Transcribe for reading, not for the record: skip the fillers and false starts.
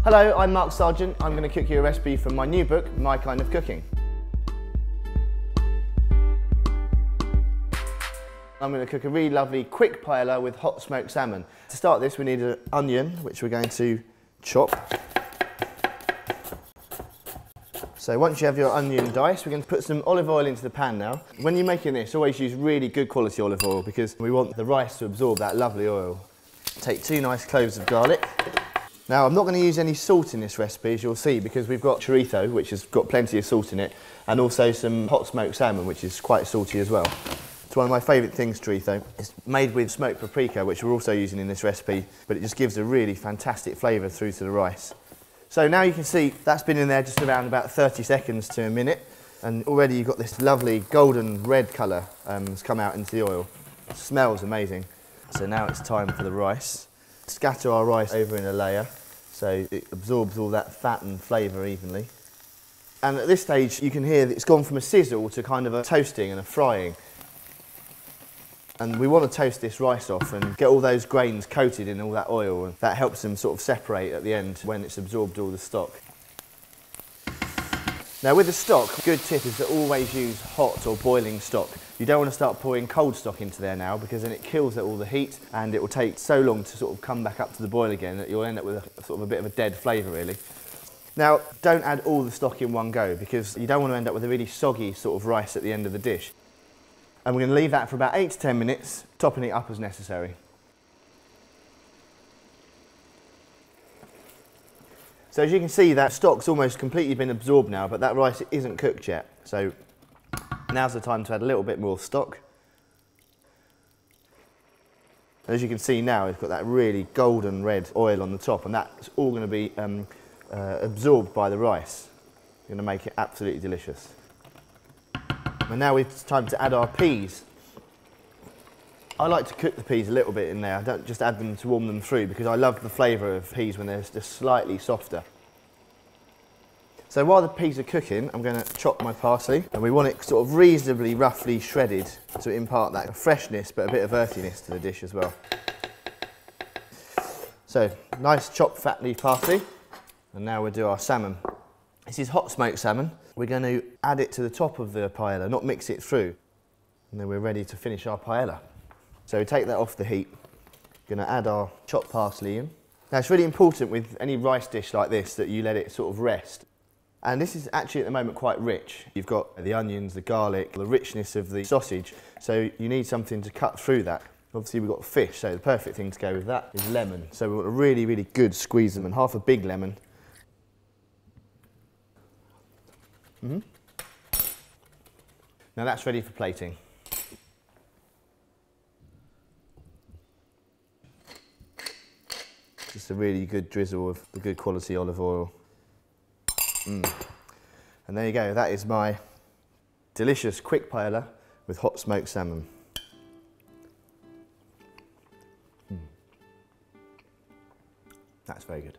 Hello, I'm Mark Sargeant. I'm going to cook you a recipe from my new book, My Kind of Cooking. I'm going to cook a really lovely quick paella with hot smoked salmon. To start this we need an onion, which we're going to chop. So once you have your onion diced, we're going to put some olive oil into the pan now. When you're making this, always use really good quality olive oil because we want the rice to absorb that lovely oil. Take 2 nice cloves of garlic. Now I'm not going to use any salt in this recipe, as you'll see, because we've got chorizo, which has got plenty of salt in it, and also some hot smoked salmon, which is quite salty as well. It's one of my favourite things, chorizo. It's made with smoked paprika, which we're also using in this recipe, but it just gives a really fantastic flavour through to the rice. So now you can see that's been in there just around about 30 seconds to a minute, and already you've got this lovely golden red colour that's come out into the oil. It smells amazing. So now it's time for the rice. Scatter our rice over in a layer so it absorbs all that fat and flavour evenly. And at this stage you can hear that it's gone from a sizzle to kind of a toasting and a frying. And we want to toast this rice off and get all those grains coated in all that oil, and that helps them sort of separate at the end when it's absorbed all the stock. Now with the stock, a good tip is to always use hot or boiling stock. You don't want to start pouring cold stock into there now because then it kills all the heat and it will take so long to sort of come back up to the boil again that you'll end up with a sort of a bit of a dead flavour really. Now don't add all the stock in one go because you don't want to end up with a really soggy sort of rice at the end of the dish. And we're going to leave that for about 8 to 10 minutes, topping it up as necessary. So as you can see, that stock's almost completely been absorbed now, but that rice isn't cooked yet. So now's the time to add a little bit more stock. And as you can see now, it's got that really golden red oil on the top, and that's all going to be absorbed by the rice. Going to make it absolutely delicious. And now it's time to add our peas. I like to cook the peas a little bit in there. I don't just add them to warm them through because I love the flavour of peas when they're just slightly softer. So while the peas are cooking, I'm going to chop my parsley, and we want it sort of reasonably roughly shredded to impart that freshness but a bit of earthiness to the dish as well. So nice chopped fat leaf parsley, and now we'll do our salmon. This is hot smoked salmon. We're going to add it to the top of the paella, not mix it through. And then we're ready to finish our paella. So we take that off the heat. We're going to add our chopped parsley in. Now it's really important with any rice dish like this that you let it sort of rest. And this is actually at the moment quite rich. You've got the onions, the garlic, the richness of the sausage. So you need something to cut through that. Obviously we've got fish, so the perfect thing to go with that is lemon. So we want a really, really good squeeze lemon, half a big lemon. Now that's ready for plating. Just a really good drizzle of the good quality olive oil. And there you go, that is my delicious quick paella with hot smoked salmon. That's very good.